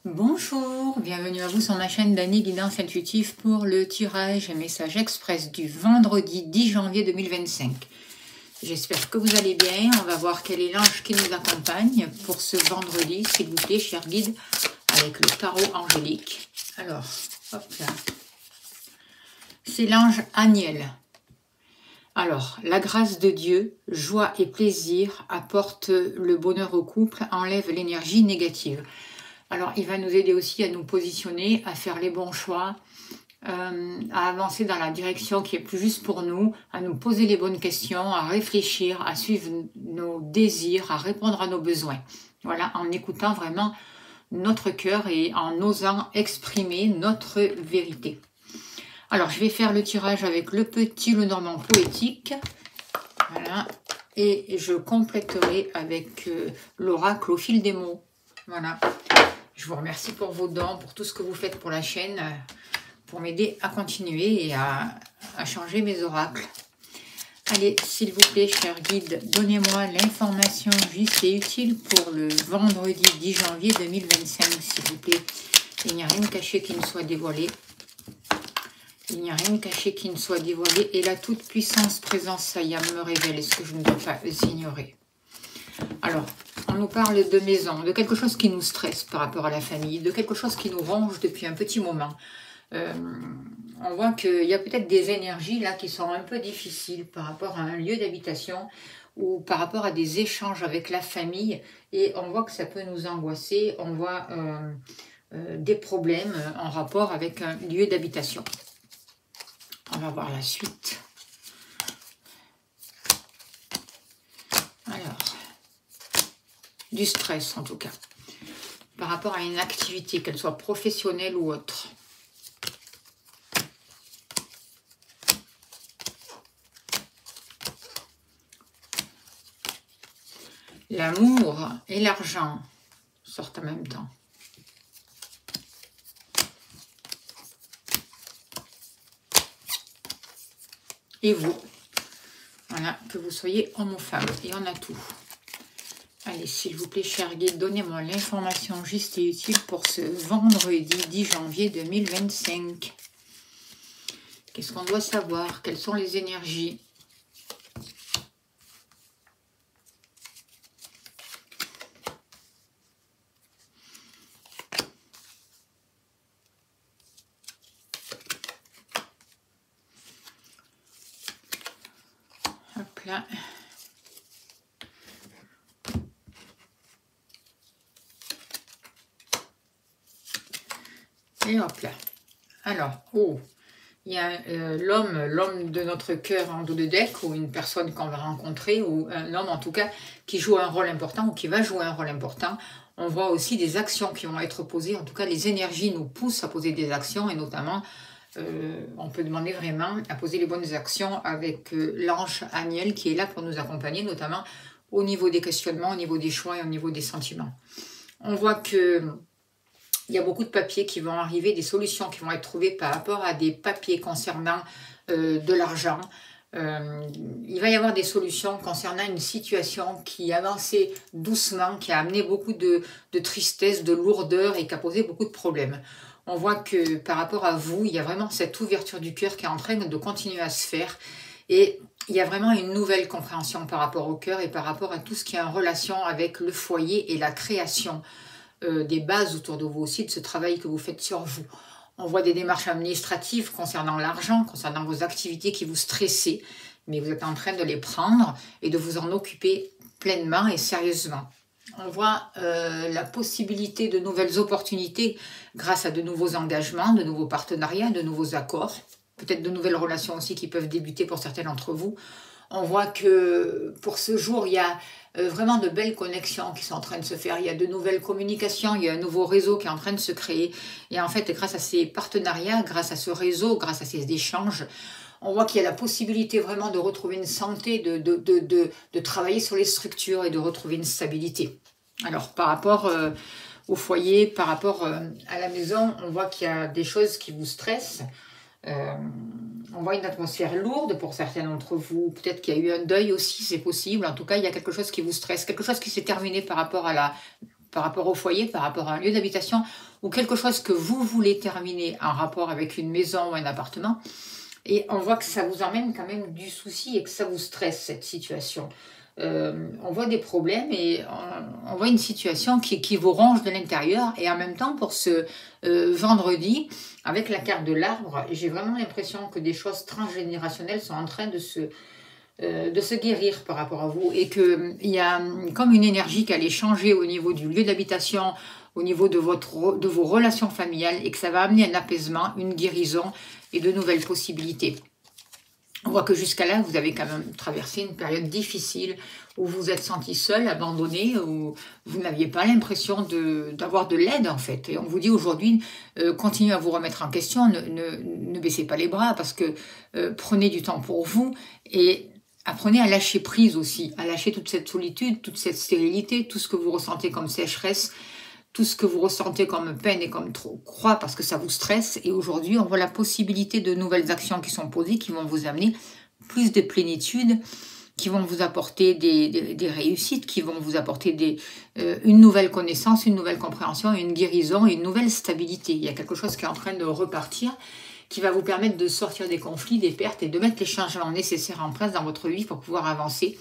Bonjour, bienvenue à vous sur ma chaîne d'Annie Guidance Intuitive pour le tirage et message express du vendredi 10 janvier 2025. J'espère que vous allez bien. On va voir quel est l'ange qui nous accompagne pour ce vendredi, s'il vous plaît, cher guide, avec le tarot angélique. Alors, hop là. C'est l'ange Aniel. Alors, la grâce de Dieu, joie et plaisir apportent le bonheur au couple, enlève l'énergie négative. Alors, il va nous aider aussi à nous positionner, à faire les bons choix, à avancer dans la direction qui est plus juste pour nous, à nous poser les bonnes questions, à réfléchir, à suivre nos désirs, à répondre à nos besoins. Voilà, en écoutant vraiment notre cœur et en osant exprimer notre vérité. Alors, je vais faire le tirage avec le petit Lenormand poétique. Voilà. Et je compléterai avec l'oracle au fil des mots. Voilà. Je vous remercie pour vos dons, pour tout ce que vous faites pour la chaîne, pour m'aider à continuer et à changer mes oracles. Allez, s'il vous plaît, cher guide, donnez-moi l'information juste et utile pour le vendredi 10 janvier 2025, s'il vous plaît. Il n'y a rien de caché qui ne soit dévoilé. Il n'y a rien de caché qui ne soit dévoilé. Et la toute-puissance présence Sayam me révèle ce que je ne dois pas ignorer. Alors, on nous parle de maison, de quelque chose qui nous stresse par rapport à la famille, de quelque chose qui nous ronge depuis un petit moment. On voit qu'il y a peut-être des énergies là qui sont un peu difficiles par rapport à un lieu d'habitation ou par rapport à des échanges avec la famille. Et on voit que ça peut nous angoisser, on voit des problèmes en rapport avec un lieu d'habitation. On va voir la suite. Alors, du stress en tout cas, par rapport à une activité, qu'elle soit professionnelle ou autre. L'amour et l'argent sortent en même temps. Et vous, voilà, que vous soyez homme ou femme, et on a tout. Allez, s'il vous plaît, cher guide, donnez-moi l'information juste et utile pour ce vendredi 10 janvier 2025. Qu'est-ce qu'on doit savoir? Quelles sont les énergies? Hop là. Et hop là. Alors, oh, il y a l'homme de notre cœur en dos de deck, ou une personne qu'on va rencontrer, ou un homme en tout cas, qui joue un rôle important, ou qui va jouer un rôle important. On voit aussi des actions qui vont être posées, en tout cas les énergies nous poussent à poser des actions, et notamment, on peut demander vraiment à poser les bonnes actions avec l'ange Aniel, qui est là pour nous accompagner, notamment au niveau des questionnements, au niveau des choix et au niveau des sentiments. On voit que il y a beaucoup de papiers qui vont arriver, des solutions qui vont être trouvées par rapport à des papiers concernant de l'argent. Il va y avoir des solutions concernant une situation qui avançait doucement, qui a amené beaucoup de tristesse, de lourdeur et qui a posé beaucoup de problèmes. On voit que par rapport à vous, il y a vraiment cette ouverture du cœur qui est en train de continuer à se faire. Et il y a vraiment une nouvelle compréhension par rapport au cœur et par rapport à tout ce qui est en relation avec le foyer et la création des bases autour de vous aussi, de ce travail que vous faites sur vous. On voit des démarches administratives concernant l'argent, concernant vos activités qui vous stressent, mais vous êtes en train de les prendre et de vous en occuper pleinement et sérieusement. On voit la possibilité de nouvelles opportunités grâce à de nouveaux engagements, de nouveaux partenariats, de nouveaux accords, peut-être de nouvelles relations aussi qui peuvent débuter pour certains d'entre vous. On voit que pour ce jour, il y a vraiment de belles connexions qui sont en train de se faire. Il y a de nouvelles communications, il y a un nouveau réseau qui est en train de se créer. Et en fait, grâce à ces partenariats, grâce à ce réseau, grâce à ces échanges, on voit qu'il y a la possibilité vraiment de retrouver une santé, de travailler sur les structures et de retrouver une stabilité. Alors, par rapport au foyer, par rapport à la maison, on voit qu'il y a des choses qui vous stressent. On voit une atmosphère lourde pour certains d'entre vous. Peut-être qu'il y a eu un deuil aussi, c'est possible. En tout cas, il y a quelque chose qui vous stresse, quelque chose qui s'est terminé par rapport à par rapport au foyer, par rapport à un lieu d'habitation, ou quelque chose que vous voulez terminer en rapport avec une maison ou un appartement. Et on voit que ça vous emmène quand même du souci et que ça vous stresse, cette situation. On voit des problèmes et on voit une situation qui vous ronge de l'intérieur. Et en même temps, pour ce vendredi, avec la carte de l'arbre, j'ai vraiment l'impression que des choses transgénérationnelles sont en train de se guérir par rapport à vous. Et qu'il y a comme une énergie qui allait changer au niveau du lieu d'habitation, au niveau de vos relations familiales, et que ça va amener un apaisement, une guérison et de nouvelles possibilités. On voit que jusqu'à là, vous avez quand même traversé une période difficile où vous vous êtes senti seul, abandonné, où vous n'aviez pas l'impression d'avoir de l'aide en fait. Et on vous dit aujourd'hui, continuez à vous remettre en question, ne baissez pas les bras parce que prenez du temps pour vous et apprenez à lâcher prise aussi, à lâcher toute cette solitude, toute cette stérilité, tout ce que vous ressentez comme sécheresse, tout ce que vous ressentez comme peine et comme trop croix parce que ça vous stresse. Et aujourd'hui, on voit la possibilité de nouvelles actions qui sont posées, qui vont vous amener plus de plénitude, qui vont vous apporter des réussites, qui vont vous apporter une nouvelle connaissance, une nouvelle compréhension, une guérison, une nouvelle stabilité. Il y a quelque chose qui est en train de repartir, qui va vous permettre de sortir des conflits, des pertes et de mettre les changements nécessaires en place dans votre vie pour pouvoir avancer.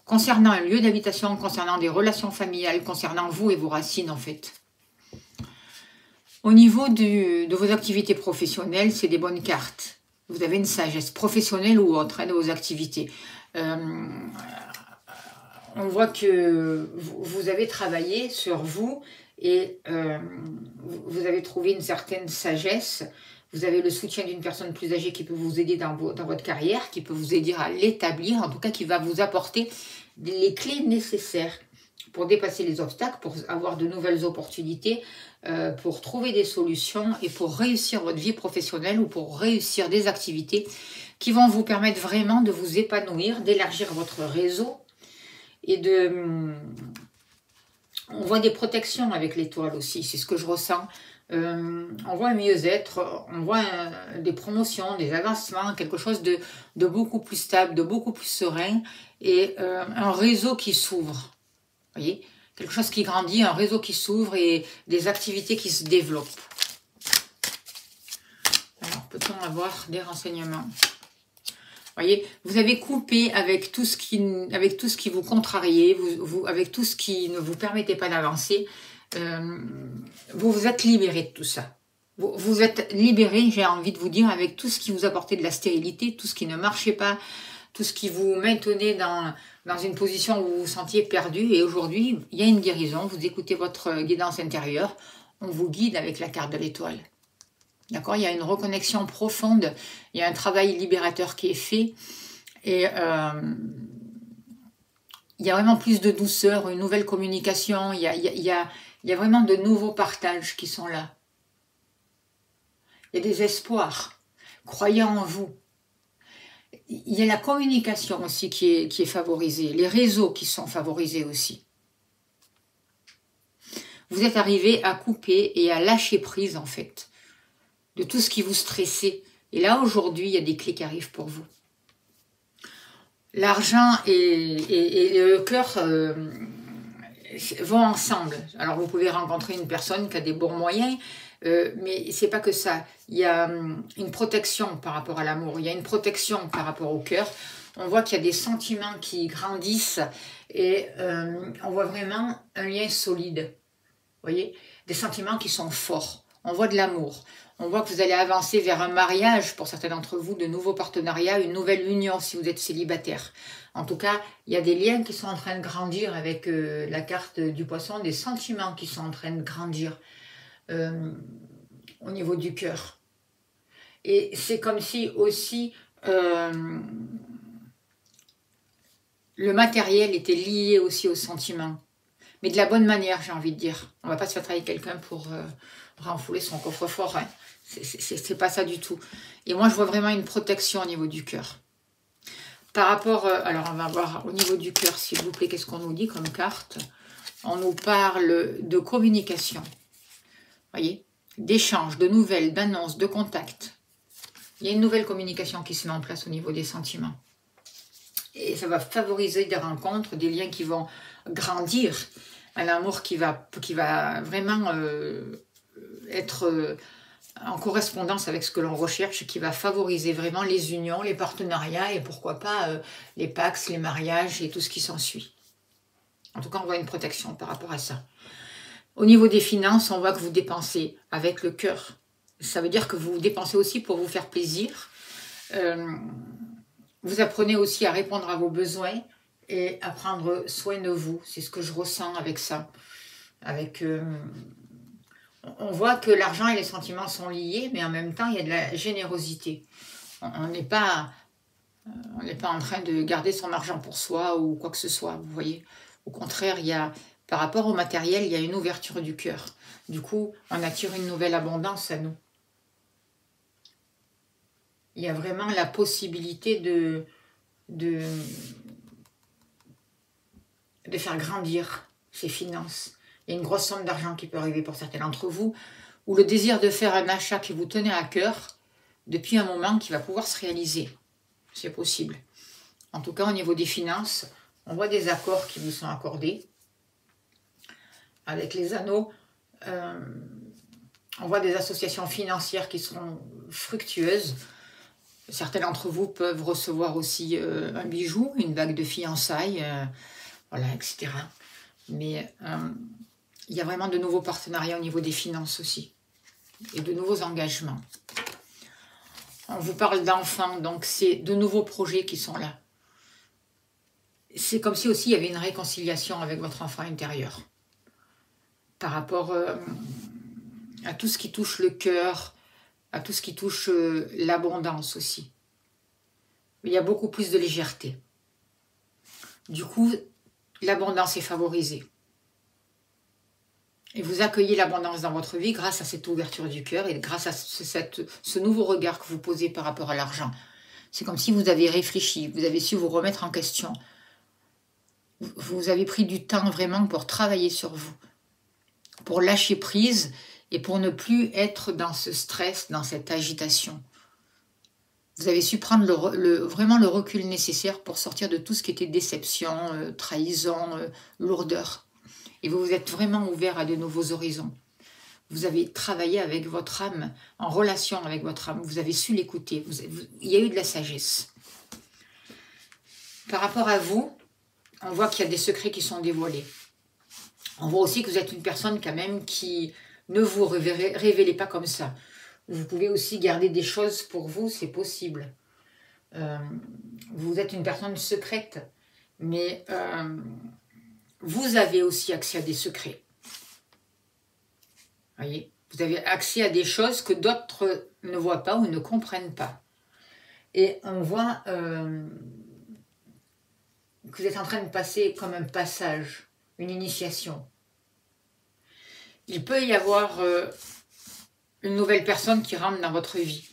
Concernant un lieu d'habitation, concernant des relations familiales, concernant vous et vos racines en fait. Au niveau de vos activités professionnelles, c'est des bonnes cartes. Vous avez une sagesse professionnelle ou autre de vos activités. On voit que vous avez travaillé sur vous et vous avez trouvé une certaine sagesse. Vous avez le soutien d'une personne plus âgée qui peut vous aider dans votre carrière, qui peut vous aider à l'établir, en tout cas qui va vous apporter les clés nécessaires pour dépasser les obstacles, pour avoir de nouvelles opportunités, pour trouver des solutions et pour réussir votre vie professionnelle ou pour réussir des activités qui vont vous permettre vraiment de vous épanouir, d'élargir votre réseau et on voit des protections avec l'étoile aussi, c'est ce que je ressens. On voit un mieux-être, on voit des promotions, des avancements, quelque chose de beaucoup plus stable, de beaucoup plus serein et un réseau qui s'ouvre. Voyez, quelque chose qui grandit, un réseau qui s'ouvre et des activités qui se développent. Alors, peut-on avoir des renseignements? Voyez, vous avez coupé avec tout ce qui vous contrariait, avec tout ce qui ne vous permettait pas d'avancer. Vous vous êtes libéré de tout ça. Vous êtes libéré, j'ai envie de vous dire, avec tout ce qui vous apportait de la stérilité, tout ce qui ne marchait pas, tout ce qui vous maintenait dans une position où vous vous sentiez perdu. Et aujourd'hui, il y a une guérison, vous écoutez votre guidance intérieure, on vous guide avec la carte de l'étoile. D'accord? Il y a une reconnexion profonde, il y a un travail libérateur qui est fait. Et il y a vraiment plus de douceur, une nouvelle communication, il y a vraiment de nouveaux partages qui sont là. Il y a des espoirs. Croyez en vous. Il y a la communication aussi qui est favorisée. Les réseaux qui sont favorisés aussi. Vous êtes arrivé à couper et à lâcher prise en fait. De tout ce qui vous stressait. Et là aujourd'hui, il y a des clés qui arrivent pour vous. L'argent et le cœur vont ensemble. Alors vous pouvez rencontrer une personne qui a des bons moyens, mais c'est pas que ça. Il y a une protection par rapport à l'amour, il y a une protection par rapport au cœur. On voit qu'il y a des sentiments qui grandissent et on voit vraiment un lien solide. Vous voyez, des sentiments qui sont forts. On voit de l'amour. On voit que vous allez avancer vers un mariage pour certains d'entre vous, de nouveaux partenariats, une nouvelle union si vous êtes célibataire. En tout cas, il y a des liens qui sont en train de grandir avec la carte du poisson, des sentiments qui sont en train de grandir au niveau du cœur. Et c'est comme si aussi le matériel était lié aussi aux sentiments. Mais de la bonne manière, j'ai envie de dire. On ne va pas se faire travailler quelqu'un pour renflouer son coffre-fort. Hein. C'est pas ça du tout. Et moi, je vois vraiment une protection au niveau du cœur. Par rapport... alors, on va voir au niveau du cœur, s'il vous plaît, qu'est-ce qu'on nous dit comme carte? On nous parle de communication. Vous voyez? D'échanges, de nouvelles, d'annonces, de contacts. Il y a une nouvelle communication qui se met en place au niveau des sentiments. Et ça va favoriser des rencontres, des liens qui vont grandir. un amour qui va vraiment être en correspondance avec ce que l'on recherche, qui va favoriser vraiment les unions, les partenariats et pourquoi pas les pax, les mariages et tout ce qui s'ensuit. En tout cas, on voit une protection par rapport à ça. Au niveau des finances, on voit que vous dépensez avec le cœur. Ça veut dire que vous dépensez aussi pour vous faire plaisir. Vous apprenez aussi à répondre à vos besoins et à prendre soin de vous. C'est ce que je ressens avec ça. On voit que l'argent et les sentiments sont liés, mais en même temps, il y a de la générosité. On n'est pas en train de garder son argent pour soi ou quoi que ce soit, vous voyez. Au contraire, par rapport au matériel, il y a une ouverture du cœur. Du coup, on attire une nouvelle abondance à nous. Il y a vraiment la possibilité de faire grandir ses finances. Il y a une grosse somme d'argent qui peut arriver pour certains d'entre vous, ou le désir de faire un achat qui vous tenait à cœur depuis un moment qui va pouvoir se réaliser. C'est possible. En tout cas, au niveau des finances, on voit des accords qui vous sont accordés. Avec les anneaux, on voit des associations financières qui seront fructueuses. Certains d'entre vous peuvent recevoir aussi un bijou, une bague de fiançailles, voilà, etc. Mais il y a vraiment de nouveaux partenariats au niveau des finances aussi. Et de nouveaux engagements. On vous parle d'enfants, donc c'est de nouveaux projets qui sont là. C'est comme si aussi il y avait une réconciliation avec votre enfant intérieur. Par rapport à tout ce qui touche le cœur, à tout ce qui touche l'abondance aussi. Il y a beaucoup plus de légèreté. Du coup, l'abondance est favorisée. Et vous accueillez l'abondance dans votre vie grâce à cette ouverture du cœur et grâce à ce nouveau regard que vous posez par rapport à l'argent. C'est comme si vous avez réfléchi, vous avez su vous remettre en question. Vous avez pris du temps vraiment pour travailler sur vous, pour lâcher prise et pour ne plus être dans ce stress, dans cette agitation. Vous avez su prendre vraiment le recul nécessaire pour sortir de tout ce qui était déception, trahison, lourdeur. Et vous vous êtes vraiment ouvert à de nouveaux horizons. Vous avez travaillé avec votre âme, en relation avec votre âme. Vous avez su l'écouter. Il y a eu de la sagesse. Par rapport à vous, on voit qu'il y a des secrets qui sont dévoilés. On voit aussi que vous êtes une personne quand même qui ne vous révélez pas comme ça. Vous pouvez aussi garder des choses pour vous, c'est possible. Vous êtes une personne secrète, mais vous avez aussi accès à des secrets. Voyez, vous avez accès à des choses que d'autres ne voient pas ou ne comprennent pas. Et on voit que vous êtes en train de passer comme un passage, une initiation. Il peut y avoir une nouvelle personne qui rentre dans votre vie.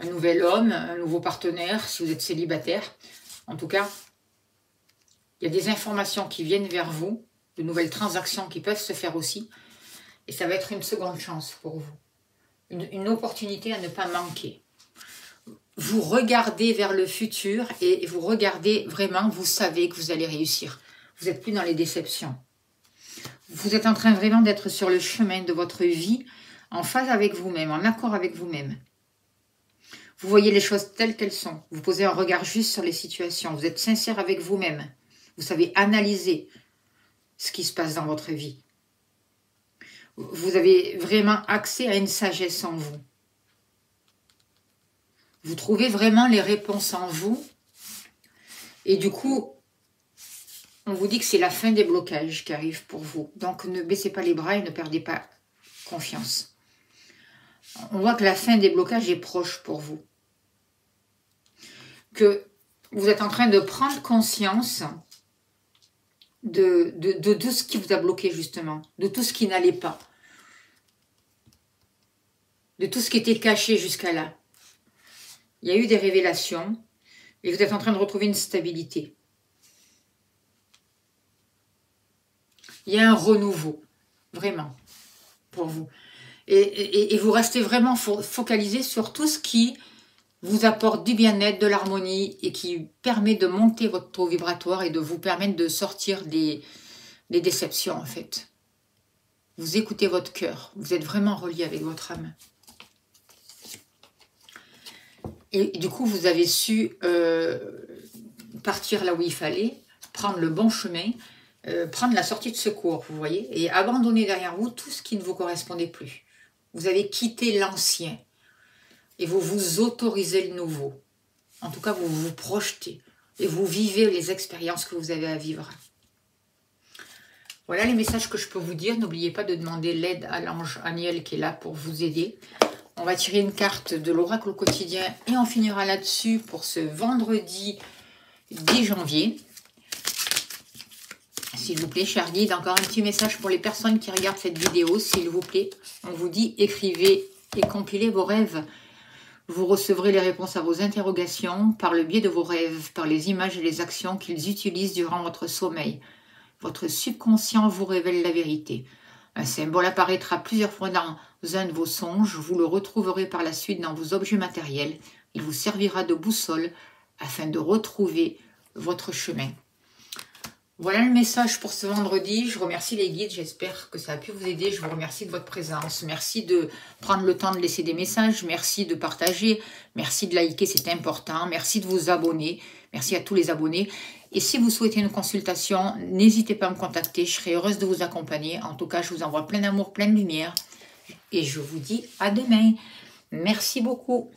Un nouvel homme, un nouveau partenaire, si vous êtes célibataire. En tout cas, il y a des informations qui viennent vers vous, de nouvelles transactions qui peuvent se faire aussi. Et ça va être une seconde chance pour vous. Une opportunité à ne pas manquer. Vous regardez vers le futur et vous regardez vraiment, vous savez que vous allez réussir. Vous n'êtes plus dans les déceptions. Vous êtes en train vraiment d'être sur le chemin de votre vie, en phase avec vous-même, en accord avec vous-même. Vous voyez les choses telles qu'elles sont. Vous posez un regard juste sur les situations. Vous êtes sincère avec vous-même. Vous savez analyser ce qui se passe dans votre vie. Vous avez vraiment accès à une sagesse en vous. Vous trouvez vraiment les réponses en vous. Et du coup, on vous dit que c'est la fin des blocages qui arrivent pour vous. Donc ne baissez pas les bras et ne perdez pas confiance. On voit que la fin des blocages est proche pour vous. Que vous êtes en train de prendre conscience de tout ce qui vous a bloqué justement, de tout ce qui n'allait pas, de tout ce qui était caché jusqu'à là. Il y a eu des révélations et vous êtes en train de retrouver une stabilité. Il y a un renouveau, vraiment, pour vous. Et vous restez vraiment focalisé sur tout ce qui vous apporte du bien-être, de l'harmonie et qui permet de monter votre taux vibratoire et de vous permettre de sortir de les déceptions en fait. Vous écoutez votre cœur, vous êtes vraiment relié avec votre âme. Et du coup, vous avez su partir là où il fallait, prendre le bon chemin, prendre la sortie de secours, vous voyez, et abandonner derrière vous tout ce qui ne vous correspondait plus. Vous avez quitté l'ancien et vous vous autorisez le nouveau. En tout cas, vous vous projetez et vous vivez les expériences que vous avez à vivre. Voilà les messages que je peux vous dire. N'oubliez pas de demander l'aide à l'ange Aniel qui est là pour vous aider. On va tirer une carte de l'oracle au quotidien et on finira là-dessus pour ce vendredi 10 janvier. S'il vous plaît, cher guide, encore un petit message pour les personnes qui regardent cette vidéo. S'il vous plaît, on vous dit écrivez et compilez vos rêves. Vous recevrez les réponses à vos interrogations par le biais de vos rêves, par les images et les actions qu'ils utilisent durant votre sommeil. Votre subconscient vous révèle la vérité. Un symbole apparaîtra plusieurs fois dans un de vos songes. Vous le retrouverez par la suite dans vos objets matériels. Il vous servira de boussole afin de retrouver votre chemin. Voilà le message pour ce vendredi. Je remercie les guides. J'espère que ça a pu vous aider. Je vous remercie de votre présence. Merci de prendre le temps de laisser des messages. Merci de partager. Merci de liker, c'est important. Merci de vous abonner. Merci à tous les abonnés. Et si vous souhaitez une consultation, n'hésitez pas à me contacter. Je serai heureuse de vous accompagner. En tout cas, je vous envoie plein d'amour, plein de lumière. Et je vous dis à demain. Merci beaucoup.